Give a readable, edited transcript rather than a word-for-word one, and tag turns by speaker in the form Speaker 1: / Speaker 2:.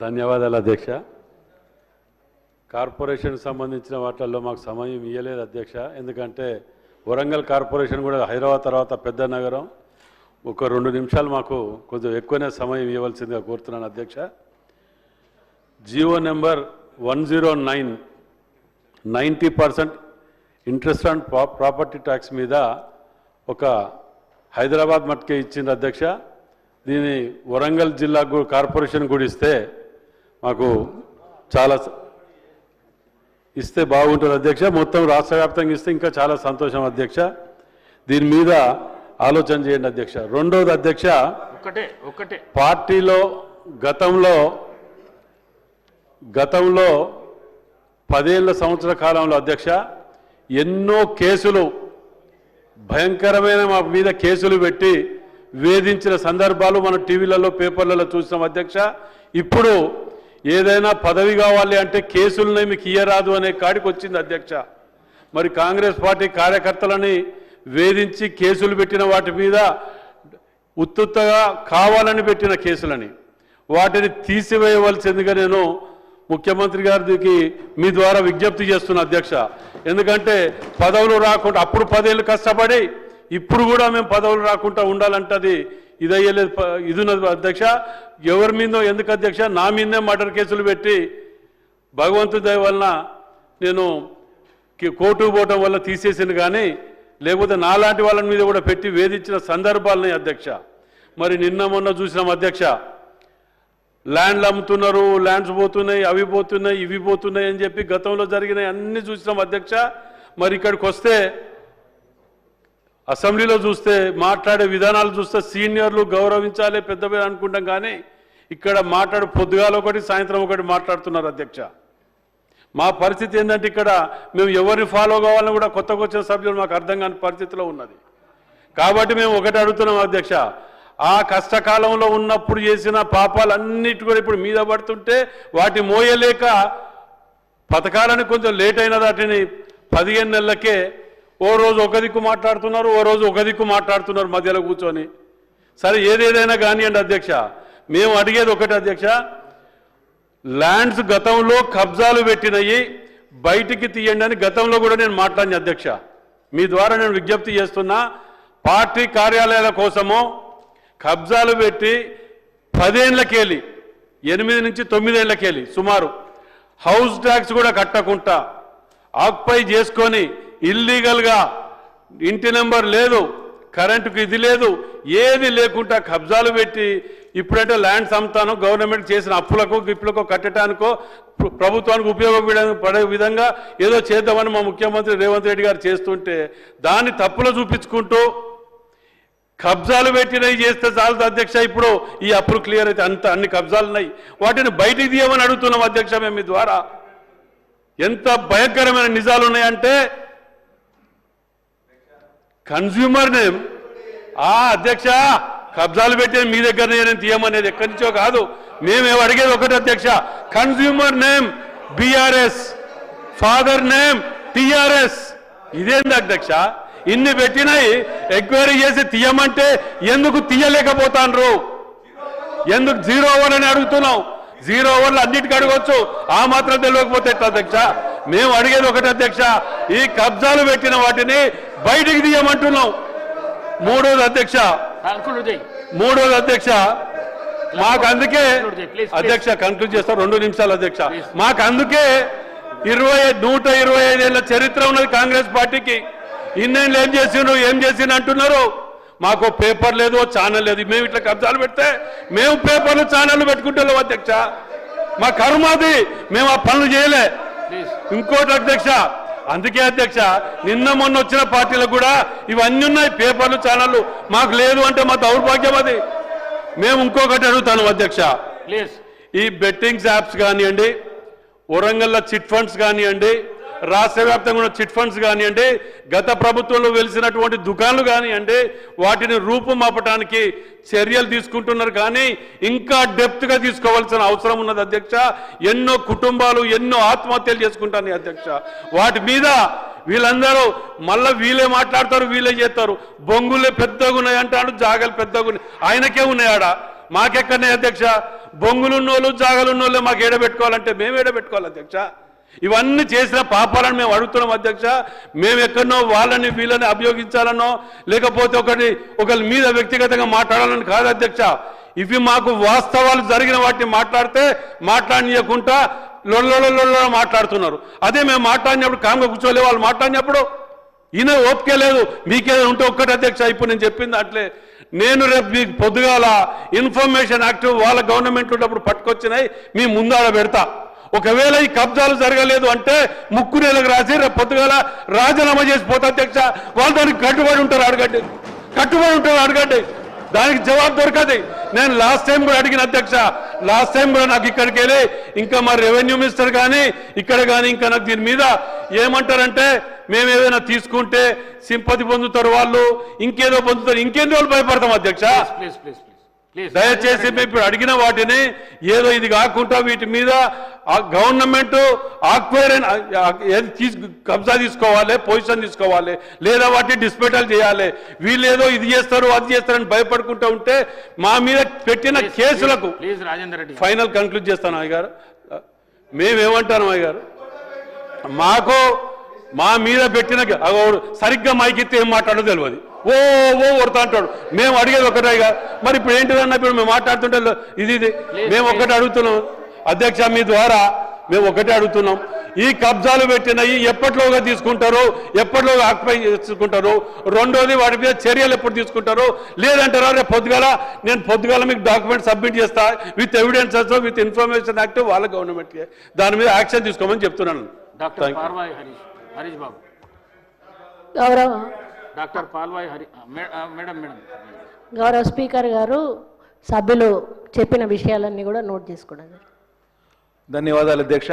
Speaker 1: ధన్యవాదాలు అధ్యక్ష. కార్పొరేషన్ సంబంధించిన వాటిల్లో మాకు సమయం ఇవ్వలేదు అధ్యక్ష. ఎందుకంటే వరంగల్ కార్పొరేషన్ కూడా హైదరాబాద్ తర్వాత పెద్ద నగరం. ఒక 2 నిమిషాలు మాకు కొంచెం ఎక్కువనే సమయం ఇవ్వాల్సిందిగా కోరుతున్నాను అధ్యక్ష. GO number 109 90% interest on property tax మీద ఒక హైదరాబాద్ మట్కే ఇచ్చింది అధ్యక్ష. దీని వరంగల్ జిల్లా కార్పొరేషన్ కూడా ఇస్తే మాకు చాలా ఇస్తే బాగుంటుంది అధ్యక్ష. మొత్తం రాష్ట్ర వ్యాప్తంగా ఇస్తే ఇంకా చాలా సంతోషం అధ్యక్ష. దీని మీద ఆలోచన చేయండి అధ్యక్ష. రెండోది అధ్యక్ష, ఒకటే పార్టీలో గతంలో 10 సంవత్సర కాలంలో అధ్యక్ష ఎన్నో కేసులు భయంకరమైన మా మీద కేసులు పెట్టి వేధించిన సందర్భాలు మనం టీవీలలో పేపర్లలో చూసినాం అధ్యక్ష. ఇప్పుడు ఏదైనా పదవి కావాలి అంటే కేసులనే మీకు ఇయ్యరాదు అనే కాడికి వచ్చింది అధ్యక్ష. మరి కాంగ్రెస్ పార్టీ కార్యకర్తలని వేధించి కేసులు పెట్టిన వాటి మీద ఉత్తుత్తగా కావాలని పెట్టిన కేసులని వాటిని తీసివేయవలసిందిగా నేను ముఖ్యమంత్రి గారికి మీ ద్వారా విజ్ఞప్తి చేస్తున్నా అధ్యక్ష. ఎందుకంటే పదవులు రాకుండా అప్పుడు 10 ఏళ్ళు కష్టపడి ఇప్పుడు కూడా మేము పదవులు రాకుండా ఉండాలంటది ఇది అయ్యలేదు. ఇది ఉన్నది అధ్యక్ష. ఎవరి మీదో ఎందుకు అధ్యక్ష, నా మీదే మర్డర్ కేసులు పెట్టి భగవంతుడి దయ వలన నేను కోర్టుకు పోవటం వల్ల తీసేసింది, కానీ లేకపోతే నాలాంటి వాళ్ళ మీద కూడా పెట్టి వేధించిన సందర్భాలని అధ్యక్ష. మరి నిన్న మొన్న చూసినాం అధ్యక్ష, ల్యాండ్లు అమ్ముతున్నారు, ల్యాండ్స్ పోతున్నాయి, అవి పోతున్నాయి, ఇవి పోతున్నాయి అని చెప్పి గతంలో జరిగినాయి అన్నీ చూసినాం అధ్యక్ష. మరి ఇక్కడికి వస్తే అసెంబ్లీలో చూస్తే మాట్లాడే విధానాలు చూస్తే సీనియర్లు గౌరవించాలి పెద్ద అనుకుంటాం, కానీ ఇక్కడ పొద్దుగాల ఒకటి సాయంత్రం ఒకటి మాట్లాడుతున్నారు అధ్యక్ష. మా పరిస్థితి ఏంటంటే ఇక్కడ మేము ఎవరిని ఫాలో కావాలని కూడా కొత్తగా వచ్చిన సభ్యులు మాకు అర్థం కాని పరిస్థితిలో ఉన్నది. కాబట్టి మేము ఒకటి అడుగుతున్నాం అధ్యక్ష, ఆ కష్టకాలంలో ఉన్నప్పుడు చేసిన పాపాలన్నిటి కూడా ఇప్పుడు మీద పడుతుంటే వాటి మోయలేక పథకాలని కొంచెం లేట్ అయిన వాటిని 15 నెలలకే ఓ రోజు ఒక దిక్కు మాట్లాడుతున్నారు, ఓ రోజు ఒక దిక్కు మాట్లాడుతున్నారు మధ్యలో కూర్చొని. సరే ఏదేదైనా కానివ్వండి అధ్యక్ష, మేము అడిగేది ఒకటి అధ్యక్ష, ల్యాండ్స్ గతంలో కబ్జాలు పెట్టినవి బయటికి తీయండి అని గతంలో కూడా నేను మాట్లాడిన అధ్యక్ష. మీ ద్వారా నేను విజ్ఞప్తి చేస్తున్నా, పార్టీ కార్యాలయాల కోసమో కబ్జాలు పెట్టి 10 ఏళ్లకెళ్ళి 8 నుంచి 9 ఏళ్లకెళ్ళి సుమారు హౌస్ ట్యాక్స్ కూడా కట్టకుండా ఆక్యుపై చేసుకొని ఇల్లీగల్గా ఇంటి నెంబర్ లేదు, కరెంటుకు ఇది లేదు, ఏది లేకుండా కబ్జాలు పెట్టి ఇప్పుడంటే ల్యాండ్స్ అమ్ముతాను గవర్నమెంట్ చేసిన అప్పులకు గిప్పులకు కట్టడానికో ప్రభుత్వానికి ఉపయోగపడే విధంగా ఏదో చేద్దామని మా ముఖ్యమంత్రి రేవంత్ రెడ్డి గారు చేస్తుంటే దాన్ని తప్పులో చూపించుకుంటూ కబ్జాలు పెట్టినవి చేస్తే చాలదు అధ్యక్ష. ఇప్పుడు ఈ అప్పులు క్లియర్ అయితే అన్ని కబ్జాలు ఉన్నాయి, వాటిని బయటికి తీయమని అడుగుతున్నాం అధ్యక్ష. మేము మీ ద్వారా ఎంత భయంకరమైన నిజాలు ఉన్నాయంటే కన్స్యూమర్ నేమ్ అధ్యక్ష కబ్జాలు పెట్టే మీ దగ్గర నేను తీయమనేది ఎక్కడి నుంచో కాదు. మేమేం అడిగేది ఒకటి అధ్యక్ష, consumer name BRS, father name TRS. ఇదేంది అధ్యక్ష, ఇన్ని పెట్టినాయి ఎంక్వైరీ చేసి తీయమంటే ఎందుకు తీయలేకపోతాండ్రు? ఎందుకు 0 ఓవర్ అని అడుగుతున్నాం? 0 ఓవర్లు అన్నిటికీ అడగవచ్చు, ఆ మాత్రం తెలియకపోతే ఎట్లా అధ్యక్ష? మేము అడిగేది ఒకటి అధ్యక్ష, ఈ కబ్జాలు పెట్టిన వాటిని బయటికి తీయమంటున్నాం. మూడోది అధ్యక్ష మాకు అందుకే అధ్యక్ష కంక్లూడ్ చేస్తా 2 నిమిషాలు అధ్యక్ష. మాకు అందుకే 125 ఏళ్ల చరిత్ర ఉన్నది కాంగ్రెస్ పార్టీకి. ఇన్నేళ్ళు ఏం చేసిండు అంటున్నారు. మాకు పేపర్ లేదు, ఛానల్ లేదు. మేము ఇట్లా కబ్జాలు పెడితే మేము పేపర్లు ఛానళ్ళు పెట్టుకుంటాం అధ్యక్ష. మా కర్మాది, మేము ఆ పనులు చేయలే. ఇంకోటి అధ్యక్ష, అందుకే అధ్యక్ష నిన్న మొన్న వచ్చిన పార్టీలకు కూడా ఇవన్నీ ఉన్నాయి, పేపర్లు ఛానళ్ళు. మాకు లేదు అంటే మా దౌర్భాగ్యం అది. మేము ఇంకొకటి అడుగుతాను అధ్యక్ష, ఈ బెట్టింగ్స్ యాప్స్ కానివ్వండి, వరంగల్లో చిట్ ఫండ్స్ కానివ్వండి, రాష్ట్ర వ్యాప్తంగా ఉన్న చిట్ ఫండ్స్ కానివ్వండి, గత ప్రభుత్వంలో వెలిసినటువంటి దుకాణాలు కానివ్వండి, వాటిని రూపుమాపటానికి చర్యలు తీసుకుంటున్నారు. కానీ ఇంకా డెప్త్గా తీసుకోవాల్సిన అవసరం ఉన్నది అధ్యక్ష. ఎన్నో కుటుంబాలు ఎన్నో ఆత్మహత్యలు చేసుకుంటాను అధ్యక్ష. వాటి మీద వీళ్ళందరూ మళ్ళీ వీళ్ళే మాట్లాడతారు, వీళ్ళే చేస్తారు. బొంగులే పెద్దగా ఉన్నాయి అంటాడు, జాగలు పెద్దగా ఉన్నాయి. ఆయనకే ఉన్నాయి, ఆడ మాకెక్కడనే అధ్యక్ష. బొంగులున్నోళ్ళు జాగలున్నోళ్ళు మాకు ఏడబెట్టుకోవాలంటే మేము ఏడబెట్టుకోవాలి అధ్యక్ష. ఇవన్నీ చేసిన పాపాలను మేము అడుగుతున్నాం అధ్యక్ష. మేము ఎక్కడనో వాళ్ళని వీళ్ళని అభియోగించాలనో లేకపోతే ఒకరి మీద వ్యక్తిగతంగా మాట్లాడాలని కాదు అధ్యక్ష. ఇవి మాకు వాస్తవాలు జరిగిన వాటిని మాట్లాడితే మాట్లాడనీయకుండా లొల్ల మాట్లాడుతున్నారు. అదే మేము మాట్లాడినప్పుడు కామ్గా కూర్చోలే, వాళ్ళు మాట్లాడినప్పుడు ఈయన ఓపిక లేదు. మీకేదో ఉంటే ఒక్కటి అధ్యక్ష, ఇప్పుడు నేను చెప్పింది అట్లే. నేను రేపు మీకు పొద్దుగాల ఇన్ఫర్మేషన్ యాక్ట్ వాళ్ళ గవర్నమెంట్ ఉన్నప్పుడు పట్టుకొచ్చినాయి మీ ముందాడ పెడతా. ఒకవేళ ఈ కబ్జాలు జరగలేదు అంటే ముక్కు నెలకు రాసి రేపు పొద్దుగాల రాజీనామా చేసిపోతా అధ్యక్ష. వాళ్ళు దానికి కట్టుబడి ఉంటారు, అడగండి. దానికి జవాబు దొరకదు. నేను లాస్ట్ టైం కూడా అడిగిన అధ్యక్ష, లాస్ట్ టైం కూడా నాకు ఇక్కడికి వెళ్ళి ఇంకా మా రెవెన్యూ మినిస్టర్ కానీ ఇక్కడ కానీ ఇంకా నాకు దీని మీద ఏమంటారంటే మేము ఏదైనా తీసుకుంటే సింపతి పొందుతారు వాళ్ళు, ఇంకేదో పొందుతారు, ఇంకెన్ని రోజులు భయపడతాం అధ్యక్ష. దయచేసి మేము ఇప్పుడు అడిగిన వాటిని ఏదో ఇది కాకుండా వీటి మీద గవర్నమెంట్ కబ్జా తీసుకోవాలి, పొజిషన్ తీసుకోవాలి, లేదా వాటిని డిస్పెటల్ చేయాలి. వీళ్ళు ఏదో ఇది చేస్తారు అది చేస్తారని భయపడుకుంటూ ఉంటే మా మీద పెట్టిన కేసులకు ఫైనల్ కంక్లూడ్ చేస్తాను అయ్య గారు. మేమేమంటాను అయ్య గారు, మాకు మా మీద పెట్టిన సరిగ్గా మైకిస్తే ఏం మాట్లాడో తెలియదు, ఓ కొడతా అంటాడు. మేము అడిగేది ఒకటే గారు. మరి ఇప్పుడు ఏంటిదన్నా ఇప్పుడు మేము మాట్లాడుతుంటే ఇది మేము ఒకటే అడుగుతున్నాం అధ్యక్ష, మీ ద్వారా మేము ఒకటే అడుగుతున్నాం. ఈ కబ్జాలు పెట్టినవి ఎప్పటిలోగా తీసుకుంటారు, ఎప్పటిలోగా ఆక్యుపై చేసుకుంటారు? రెండోది వాటి మీద చర్యలు ఎప్పుడు తీసుకుంటారు? లేదంటారా రేపు పొద్దుగాల మీకు డాక్యుమెంట్ సబ్మిట్ చేస్తా with evidences with information act వాళ్ళ గవర్నమెంట్కి దాని మీద యాక్షన్ తీసుకోమని చెప్తున్నాను.
Speaker 2: హరీష్ బాబు, డాక్టర్ పాల్వాయి మేడం.
Speaker 3: గౌరవ స్పీకర్ గారు, సభ్యులు చెప్పిన విషయాలన్నీ కూడా నోట్ చేసుకోవడం.
Speaker 4: ధన్యవాదాలు అధ్యక్ష.